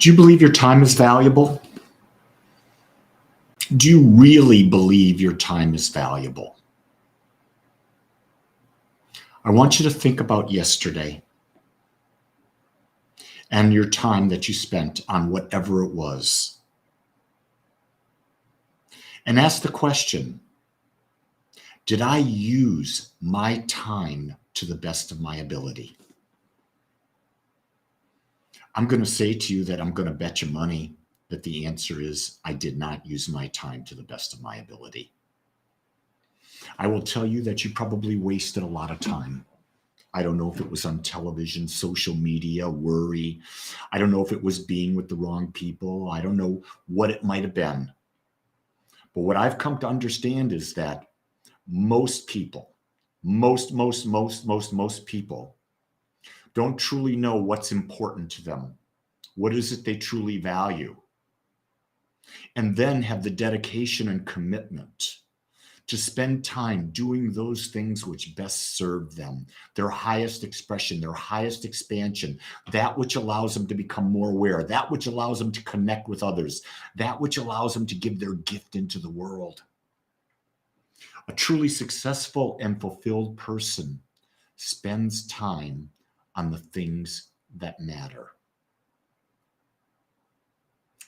Do you believe your time is valuable? Do you really believe your time is valuable? I want you to think about yesterday and your time that you spent on whatever it was. And ask the question, did I use my time to the best of my ability? I'm going to say to you that I'm going to bet you money that the answer is I did not use my time to the best of my ability. I will tell you that you probably wasted a lot of time. I don't know if it was on television, social media, worry. I don't know if it was being with the wrong people. I don't know what it might have been. But what I've come to understand is that most people, most people don't truly know what's important to them. What is it they truly value? And then have the dedication and commitment to spend time doing those things which best serve them, their highest expression, their highest expansion, that which allows them to become more aware, that which allows them to connect with others, that which allows them to give their gift into the world. A truly successful and fulfilled person spends time on the things that matter.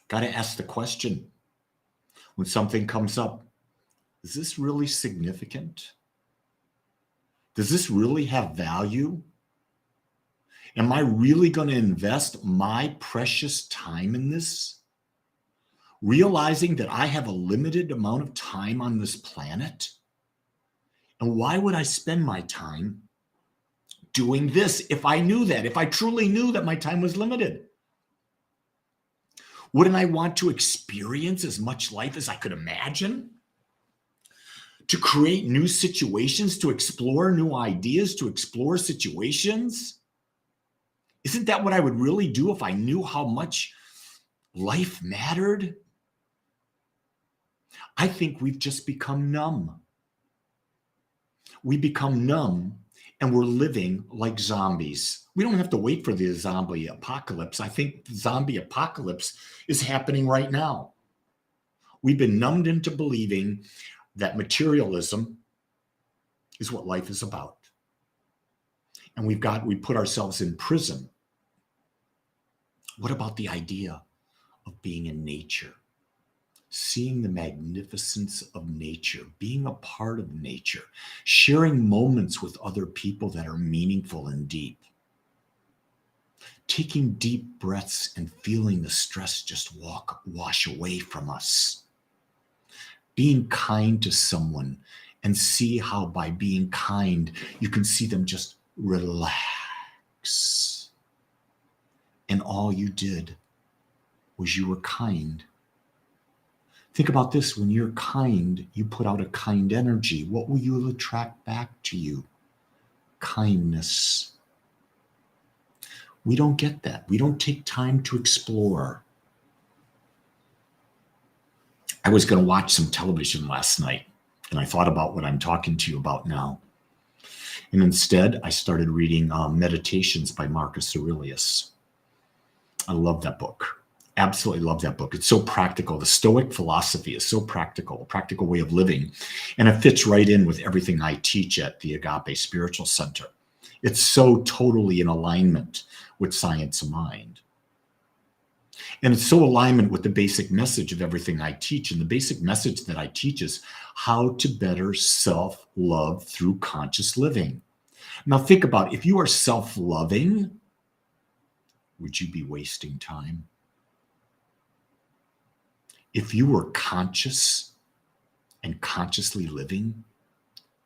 Got to ask the question, when something comes up, is this really significant? Does this really have value? Am I really going to invest my precious time in this? Realizing that I have a limited amount of time on this planet? And why would I spend my time doing this if I knew that, if I truly knew that my time was limited? Wouldn't I want to experience as much life as I could imagine? To create new situations, to explore new ideas, to explore situations? Isn't that what I would really do if I knew how much life mattered? I think we've just become numb. We become numb and we're living like zombies. We don't have to wait for the zombie apocalypse. I think the zombie apocalypse is happening right now. We've been numbed into believing that materialism is what life is about. And we put ourselves in prison. What about the idea of being in nature? Seeing the magnificence of nature, being a part of nature, sharing moments with other people that are meaningful and deep. Taking deep breaths and feeling the stress just wash away from us. Being kind to someone and see how by being kind, you can see them just relax. And all you did was you were kind. Think about this, when you're kind, you put out a kind energy. What will you attract back to you? Kindness. We don't get that. We don't take time to explore. I was going to watch some television last night, and I thought about what I'm talking to you about now. And instead, I started reading Meditations by Marcus Aurelius. I love that book. Absolutely love that book. It's so practical. The Stoic philosophy is so practical, a practical way of living. And it fits right in with everything I teach at the Agape Spiritual Center. It's so totally in alignment with science of mind. And it's so alignment with the basic message of everything I teach. And the basic message that I teach is how to better self-love through conscious living. Now think about it. If you are self-loving, would you be wasting time? If you were conscious and consciously living,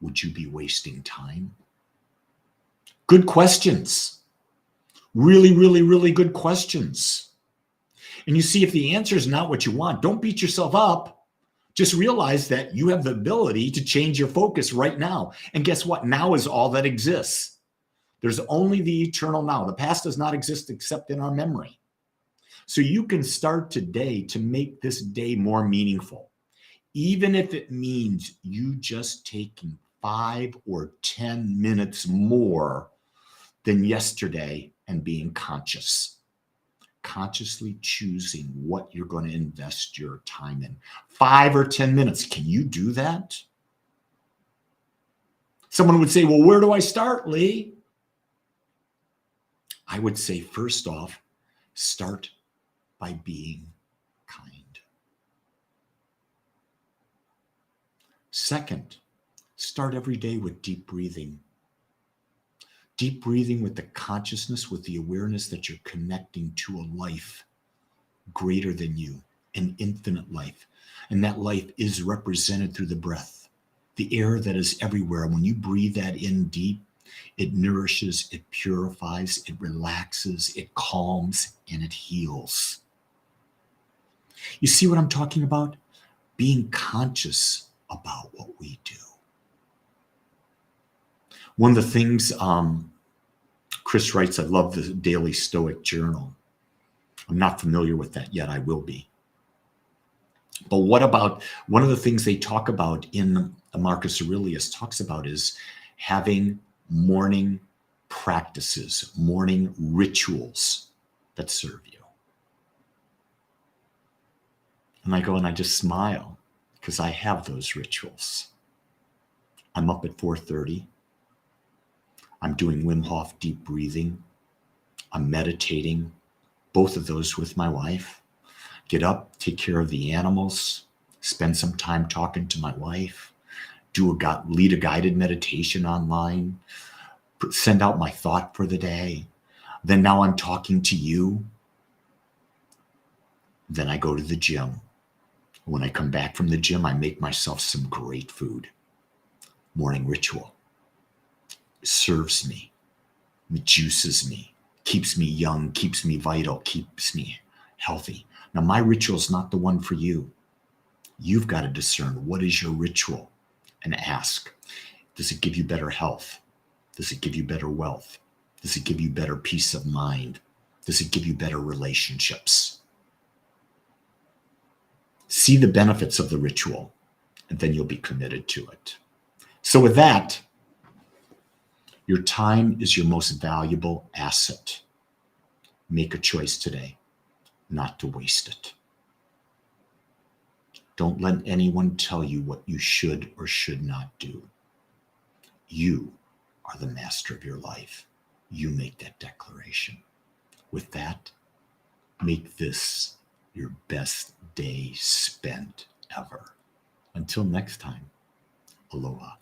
would you be wasting time? Good questions. Really, really, really good questions. And you see, if the answer is not what you want, don't beat yourself up. Just realize that you have the ability to change your focus right now. And guess what? Now is all that exists. There's only the eternal now. The past does not exist except in our memory. So you can start today to make this day more meaningful, even if it means you just taking 5 or 10 minutes more than yesterday and being conscious. consciously choosing what you're going to invest your time in. 5 or 10 minutes. Can you do that? Someone would say, well, where do I start, Lee? I would say, first off, start by being kind. Second, start every day with deep breathing. Deep breathing with the consciousness, with the awareness that you're connecting to a life greater than you, an infinite life. And that life is represented through the breath, the air that is everywhere. And when you breathe that in deep, it nourishes, it purifies, it relaxes, it calms, and it heals. You see what I'm talking about? Being conscious about what we do. One of the things Chris writes, I love the Daily Stoic Journal. I'm not familiar with that yet. I will be. But what about one of the things they talk about in Marcus Aurelius talks about is having morning practices, morning rituals that serve you. And I go and I just smile because I have those rituals. I'm up at 4:30. I'm doing Wim Hof deep breathing. I'm meditating, both of those with my wife. Get up, take care of the animals, spend some time talking to my wife, lead a guided meditation online, send out my thought for the day. Then now I'm talking to you. Then I go to the gym. When I come back from the gym, I make myself some great food. Morning ritual. It serves me, it juices me, keeps me young, keeps me vital, keeps me healthy. Now, my ritual is not the one for you. You've got to discern what is your ritual and ask, does it give you better health? Does it give you better wealth? Does it give you better peace of mind? Does it give you better relationships? See the benefits of the ritual, and then you'll be committed to it. So with that, your time is your most valuable asset. Make a choice today not to waste it. Don't let anyone tell you what you should or should not do. You are the master of your life. You make that declaration. With that, make this your best day spent ever. Until next time, aloha.